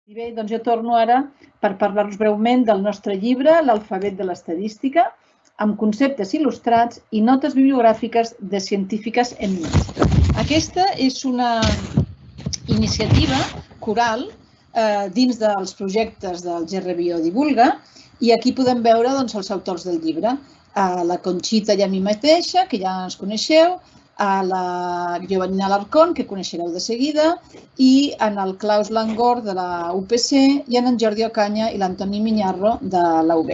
I bé, doncs jo torno ara per parlar-vos breument del nostre llibre, L'alfabet de l'estadística, amb conceptes il·lustrats i notes bibliogràfiques de científiques eminents. Aquesta és una iniciativa coral dins dels projectes del GRBio Divulga i aquí podem veure els autors del llibre. La Conxita i a mi mateixa, que ja ens coneixeu, a la Giovannina Alarcón, que coneixereu de seguida, i en el Claus Langor de la UPC i en Jordi Ocaña i l'Antoni Miñarro de la UB.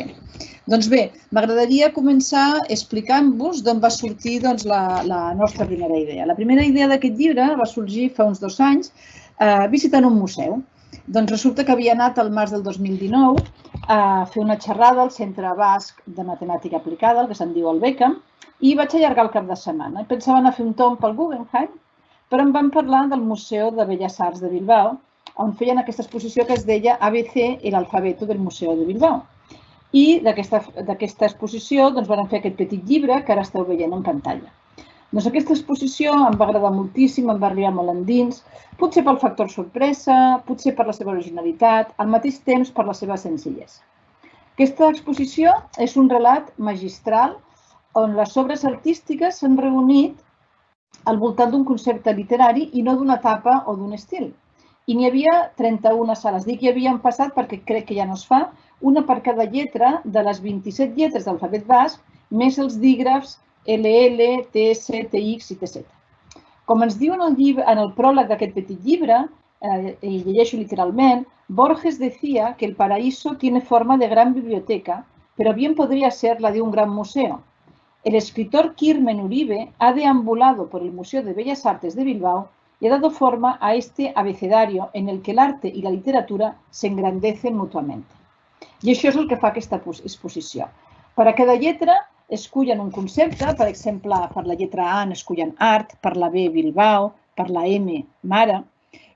Doncs bé, m'agradaria començar explicant-vos d'on va sortir la nostra primera idea. La primera idea d'aquest llibre va sorgir fa uns 2 anys visitant un museu. Doncs resulta que havia anat al març del 2019 a fer una xerrada al Centre Basc de Matemàtica Aplicada, el que se'n diu el Beckham, i vaig allargar el cap de setmana. Pensava anar a fer un tomb pel Guggenheim, però em van parlar del Museu de Belles Arts de Bilbao, on feien aquesta exposició que es deia ABC, el alfabeto del Museu de Bilbao. I d'aquesta exposició van fer aquest petit llibre que ara esteu veient en pantalla. Doncs aquesta exposició em va agradar moltíssim, em va arribar molt endins, potser pel factor sorpresa, potser per la seva originalitat, al mateix temps per la seva senzillesa. Aquesta exposició és un relat magistral on les obres artístiques s'han reunit al voltant d'un concepte literari i no d'una etapa o d'un estil. I n'hi havia 31 sales. Dic hi havia en passat perquè crec que ja no es fa, una per cada lletra de les 27 lletres de l'alfabet basc, més els dígrafs LL, TS, TX i TZ. Com ens diu en el pròleg d'aquest petit llibre, i llegeixo literalment, Borges decía que el paraíso tiene forma de gran biblioteca, pero bien podría ser la de un gran museo. El escritor Kirmen Uribe ha deambulado por el Museo de Bellas Artes de Bilbao y ha dado forma a este abecedario en el que el arte y la literatura se engrandecen mutuamente. I això és el que fa aquesta exposició. Per a cada lletra escullen un concepte, per exemple, per la lletra A escullen art, per la B Bilbao, per la M mare,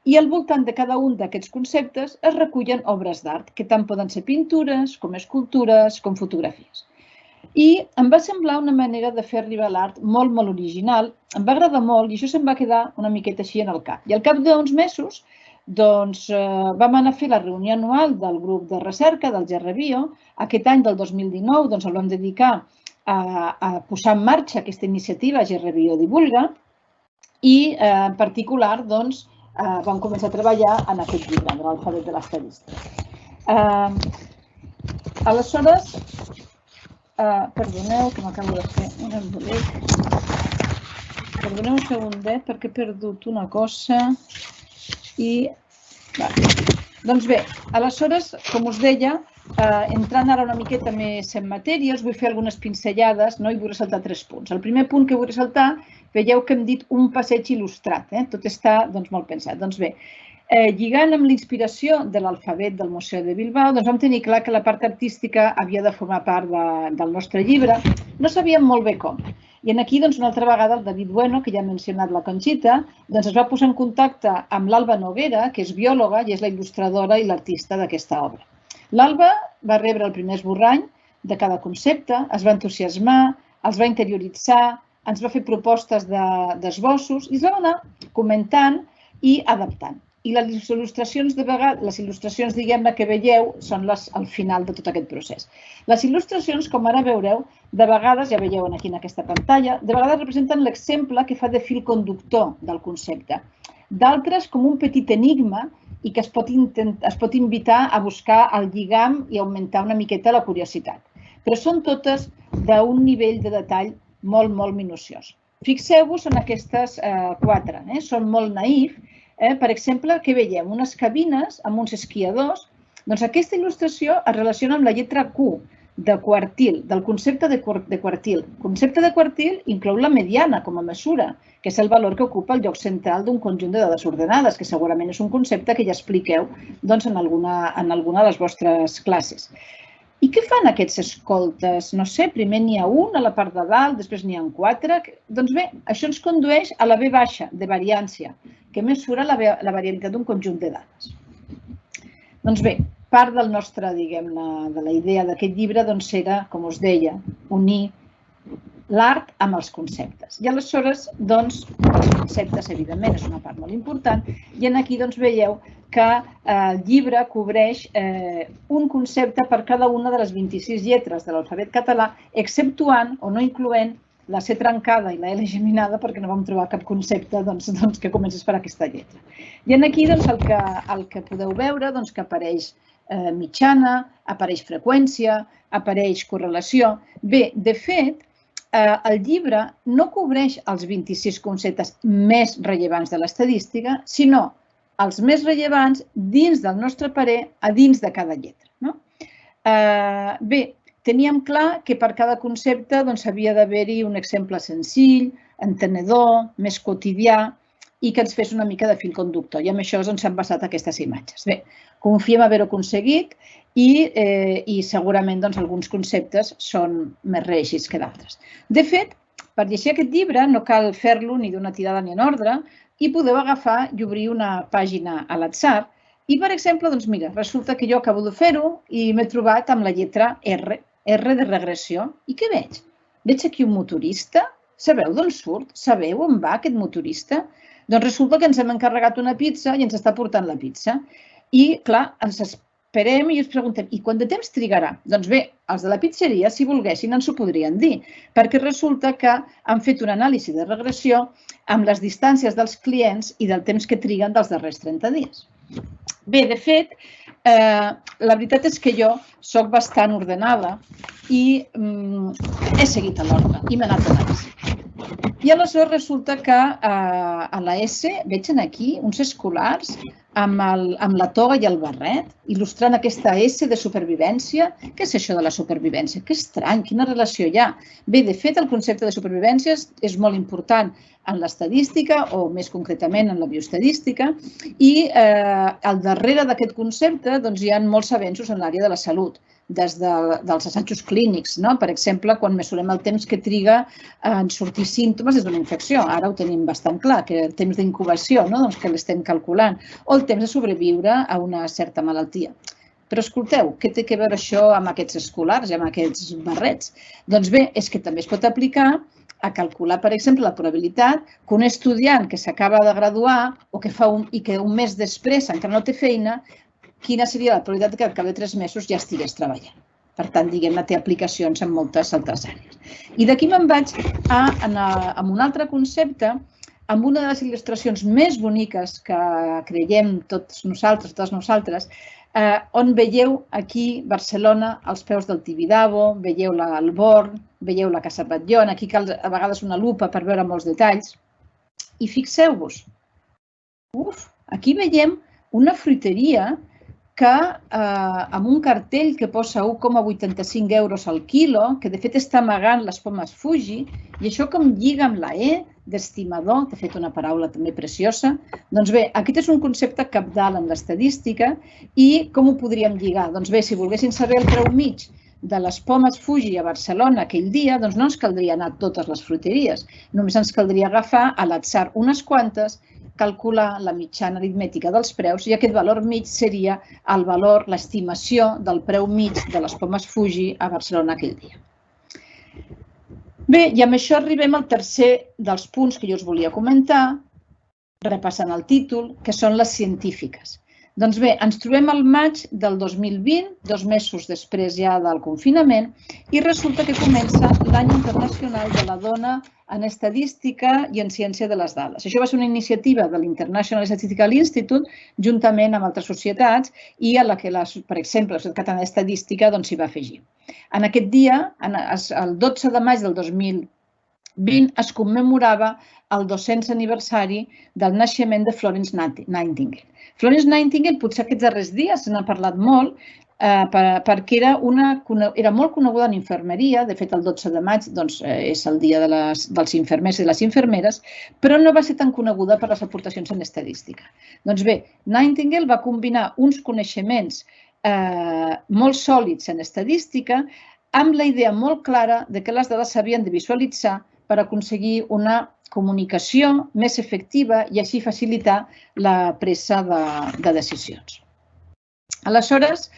i al voltant de cada un d'aquests conceptes es recullen obres d'art, que tant poden ser pintures, com escultures, com fotografies. I em va semblar una manera de fer arribar l'art molt, molt original, em va agradar molt i això se'm va quedar una miqueta així en el cap. I al cap d'uns mesos vam anar a fer la reunió anual del grup de recerca del GRBio. Aquest any del 2019 el vam dedicar a posar en marxa aquesta iniciativa GRBio Divulga i en particular vam començar a treballar en aquest llibre, de l'alfabet de l'estadística. Aleshores, perdoneu que m'acabo de fer un embolic. Perdoneu un segundet perquè he perdut una cosa i... Doncs bé, aleshores, com us deia, entrant ara una miqueta més en matèria, us vull fer algunes pinzellades i vull ressaltar 3 punts. El primer punt que vull ressaltar, veieu que hem dit un passeig il·lustrat, tot està molt pensat. Doncs bé, lligant amb l'inspiració de l'alfabet del Museu de Bilbao, vam tenir clar que la part artística havia de formar part del nostre llibre. No sabíem molt bé com. I aquí, una altra vegada, el David Bueno, que ja ha mencionat la Conxita, es va posar en contacte amb l'Alba Noguera, que és biòloga i és la il·lustradora i l'artista d'aquesta obra. L'Alba va rebre el primer esborrany de cada concepte, es va entusiasmar, els va interioritzar, ens va fer propostes d'esbossos i es va anar comentant i adaptant. I les il·lustracions, diguem-ne, que veieu són al final de tot aquest procés. Les il·lustracions, com ara veureu, de vegades, ja veieu aquí en aquesta pantalla, de vegades representen l'exemple que fa de fil conductor del concepte. D'altres com un petit enigma i que es pot invitar a buscar el lligam i augmentar una miqueta la curiositat. Però són totes d'un nivell de detall molt, molt minuciós. Fixeu-vos en aquestes 4, són molt naïf. Per exemple, què veiem? Unes cabines amb uns esquiadors. Doncs aquesta il·lustració es relaciona amb la lletra Q, de quartil, del concepte de quartil. El concepte de quartil inclou la mediana com a mesura, que és el valor que ocupa el lloc central d'un conjunt de dades ordenades, que segurament és un concepte que ja expliqueu en alguna de les vostres classes. I què fan aquests escoltes? No sé, primer n'hi ha un a la part de dalt, després n'hi ha 4. Doncs bé, això ens condueix a la V baixa, de variància, que mesura la variabilitat d'un conjunt de dades. Doncs bé, part del nostre, diguem-ne, de la idea d'aquest llibre era, com us deia, unir l'art amb els conceptes. I aleshores, els conceptes, evidentment, és una part molt important, i aquí veieu que que el llibre cobreix un concepte per cada una de les 26 lletres de l'alfabet català, exceptuant o no incloent la C trencada i la L geminada, perquè no vam trobar cap concepte que comencés per aquesta lletra. I aquí el que podeu veure que apareix mitjana, apareix freqüència, apareix correlació. Bé, de fet, el llibre no cobreix els 26 conceptes més rellevants de l'estadística, sinó els més rellevants dins del nostre parer a dins de cada lletra. Bé, teníem clar que per cada concepte havia d'haver-hi un exemple senzill, entenedor, més quotidià i que ens fes una mica de fil conductor. I amb això s'han basat aquestes imatges. Bé, confiem haver-ho aconseguit i segurament alguns conceptes són més reeixits que d'altres. De fet, per llegir aquest llibre no cal fer-lo ni d'una tirada ni en ordre i podeu agafar i obrir una pàgina a l'atzar. I, per exemple, mira, resulta que jo acabo de fer-ho i m'he trobat amb la lletra R, R de regressió. I què veig? Veig aquí un motorista. Sabeu d'on surt? Sabeu on va aquest motorista? Doncs resulta que ens hem encarregat una pizza i ens està portant la pizza. I, clar, ens esperem i ens preguntem, i quant de temps trigarà? Doncs bé, els de la pizzeria, si volguessin, ens ho podrien dir, perquè resulta que han fet una anàlisi de regressió amb les distàncies dels clients i del temps que triguen dels darrers 30 dies. Bé, de fet, la veritat és que jo soc bastant ordenada i he seguit l'ordre i m'he anat a l'AS. I aleshores resulta que a la S veig aquí uns escolars amb la toga i el barret, il·lustrant aquesta S de supervivència. Què és això de la supervivència? Que estrany, quina relació hi ha? Bé, de fet, el concepte de supervivència és molt important en l'estadística o més concretament en la bioestadística i al darrere d'aquest concepte hi ha molts avenços en l'àrea de la salut, des dels assajos clínics, per exemple, quan mesurem el temps que triga en sortir símptomes des d'una infecció. Ara ho tenim bastant clar, que el temps d'incubació, que l'estem calculant, o el temps de sobreviure a una certa malaltia. Però escolteu, què té a veure això amb aquests escolars i amb aquests barrets? Doncs bé, és que també es pot aplicar a calcular, per exemple, la probabilitat que un estudiant que s'acaba de graduar i que un mes després encara no té feina, quina seria la probabilitat que al cap de 3 mesos ja estigués treballant. Per tant, diguem-ne, té aplicacions en moltes altres àrees. I d'aquí me'n vaig a un altre concepte, amb una de les il·lustracions més boniques que creiem totes nosaltres, on veieu aquí Barcelona als peus del Tibidabo, veieu el Born, veieu la Casa Batlló, aquí cal a vegades una lupa per veure molts detalls. I fixeu-vos, aquí veiem una fruiteria que amb un cartell que posa 1,85 euros al quilo, que de fet està amagant les pomes Fuji, i això com lliga amb la E d'estimador, de fet una paraula també preciosa, doncs bé, aquest és un concepte cabdal en l'estadística i com ho podríem lligar? Doncs bé, si volguessin saber el preu mig de les pomes Fuji a Barcelona aquell dia, doncs no ens caldria anar a totes les fruiteries, només ens caldria agafar a l'atzar unes quantes, calcular la mitjana aritmètica dels preus i aquest valor mig seria el valor, l'estimació del preu mig de les pomes Fuji a Barcelona aquell dia. Bé, i amb això arribem al tercer dels punts que jo us volia comentar, repassant el títol, que són les científiques. Doncs bé, ens trobem al maig del 2020, 2 mesos després ja del confinament, i resulta que comença l'any internacional de la dona en estadística i en ciència de les dades. Això va ser una iniciativa de l'International Statistical Institute, juntament amb altres societats, i a la que, per exemple, la Societat Catalana d'Estadística s'hi va afegir. En aquest dia, el 12 de maig del 2020, es commemorava el 200è aniversari del naixement de Florence Nightingale. Florence Nightingale, potser aquests darrers dies se n'ha parlat molt, perquè era molt coneguda en infermeria, de fet el 12 de maig és el dia dels infermers i de les infermeres, però no va ser tan coneguda per les aportacions en estadística. Doncs bé, Nightingale va combinar uns coneixements molt sòlids en estadística amb la idea molt clara que les dades s'havien de visualitzar per aconseguir una comunicació més efectiva i així facilitar la presa de decisions. Aleshores,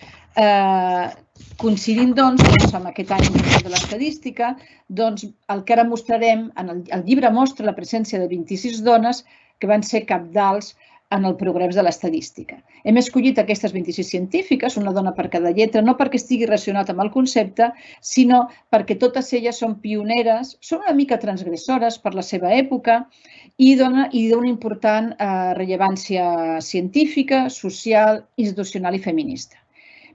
coincidint amb aquest any de l'estadística, el que ara mostrarem, el llibre mostra la presència de 26 dones que van ser cabdals en el progrés de l'estadística. Hem escollit aquestes 26 científiques, una dona per cada lletra, no perquè estigui relacionat amb el concepte, sinó perquè totes elles són pioneres, són una mica transgressores per la seva època i d'una important rellevància científica, social, institucional i feminista.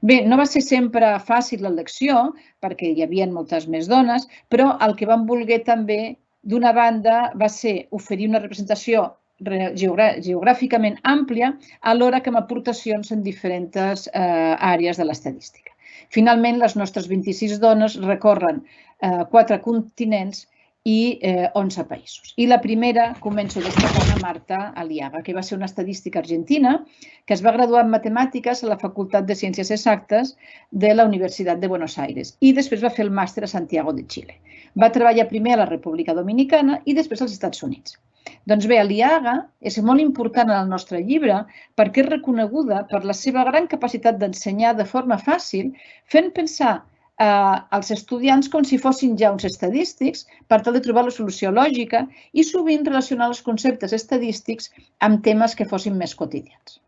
Bé, no va ser sempre fàcil l'elecció, perquè hi havia moltes més dones, però el que vam voler també, d'una banda, va ser oferir una representació geogràficament àmplia, alhora que amb aportacions en diferents àrees de l'estadística. Finalment, les nostres 26 dones recorren 4 continents i 11 països. I la primera, començo destacant a Marta Aliaga, que va ser una estadística argentina que es va graduar en matemàtiques a la Facultat de Ciències Exactes de la Universitat de Buenos Aires i després va fer el màster a Santiago de Xile. Va treballar primer a la República Dominicana i després als Estats Units. Doncs bé, Aliaga és molt important en el nostre llibre perquè és reconeguda per la seva gran capacitat d'ensenyar de forma fàcil, fent pensar als estudiants com si fossin ja uns estadístics per tal de trobar la solució lògica i sovint relacionar els conceptes estadístics amb temes que fossin més quotidians.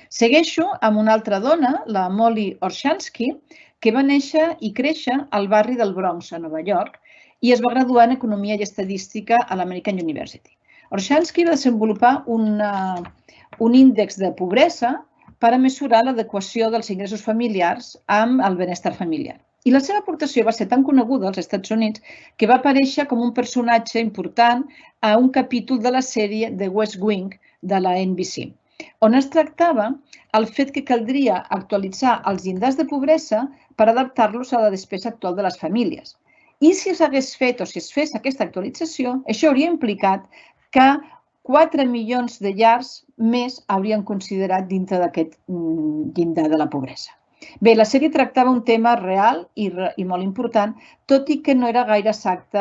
Segueixo amb una altra dona, la Molly Orshansky, que va néixer i créixer al barri del Bronx, a Nova York, i es va graduar en Economia i Estadística a l'American University. Orshansky va desenvolupar un índex de pobresa per a mesurar l'adequació dels ingressos familiars amb el benestar familiar. I la seva aportació va ser tan coneguda als Estats Units que va aparèixer com un personatge important a un capítol de la sèrie The West Wing de la NBC, on es tractava el fet que caldria actualitzar els llindars de pobresa per adaptar-los a la despesa actual de les famílies. I si s'hagués fet o si es fes aquesta actualització, això hauria implicat que 4 milions de llars més haurien considerat dintre d'aquest llindar de la pobresa. Bé, la sèrie tractava un tema real i molt important, tot i que no era gaire exacte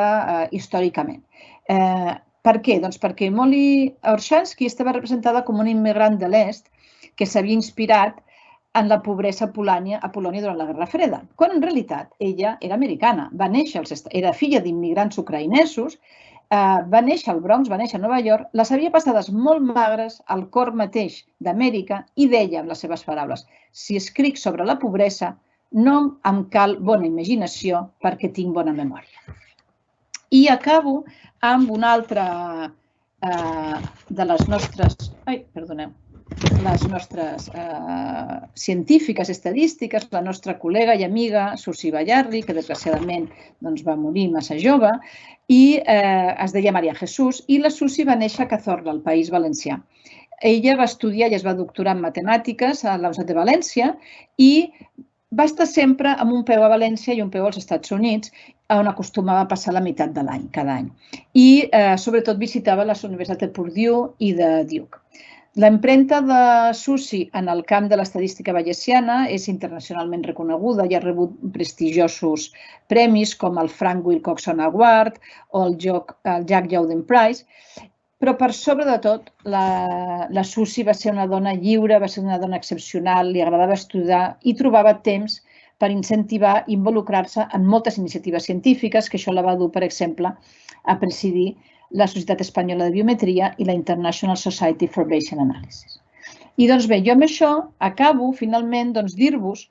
històricament. Per què? Doncs perquè Molly Orshansky estava representada com una immigrant de l'est que s'havia inspirat en la pobresa a Polònia durant la Guerra Freda, quan en realitat ella era americana, era filla d'immigrants ucraïnesos, va néixer al Bronx, va néixer a Nova York, les havia passades molt magres al cor mateix d'Amèrica i deia, amb les seves paraules, si escric sobre la pobresa, no em cal bona imaginació perquè tinc bona memòria. I acabo amb una altra de les nostres científiques estadístiques, la nostra col·lega i amiga Susi Bayarri, que desgraciadament va morir massa jove, i es deia Maria Jesús, i la Susi va néixer a Cazorla, al País Valencià. Ella va estudiar i es va doctorar en matemàtiques a la Universitat de València i va estar sempre amb un peu a València i un peu als Estats Units, on acostumava a passar la meitat de l'any, cada any. I sobretot visitava les universitats de Purdue i de Duke. L'empremta de Susi en el camp de l'estadística bayesiana és internacionalment reconeguda i ha rebut prestigiosos premis com el Frank Wilcoxon Award o el Jack Youden Prize, però per sobre de tot la Susi va ser una dona lliure, va ser una dona excepcional, li agradava estudiar i trobava temps per incentivar i involucrar-se en moltes iniciatives científiques, que això la va dur, per exemple, a presidir la Societat Espanyola de Biometria i la International Society for Bayesian Analysis. I doncs bé, jo amb això acabo finalment dir-vos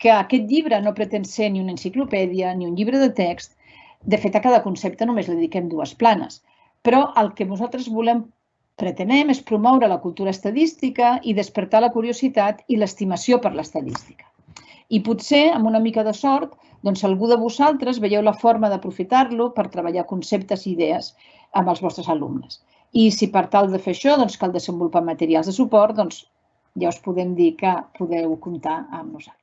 que aquest llibre no pretén ser ni una enciclopèdia ni un llibre de text. De fet, a cada concepte només li dediquem 2 planes. Però el que nosaltres pretenem és promoure la cultura estadística i despertar la curiositat i l'estimació per l'estadística. I potser, amb una mica de sort, algú de vosaltres veieu la forma d'aprofitar-lo per treballar conceptes i idees amb els vostres alumnes. I si per tal de fer això cal desenvolupar materials de suport, ja us podem dir que podeu comptar amb nosaltres.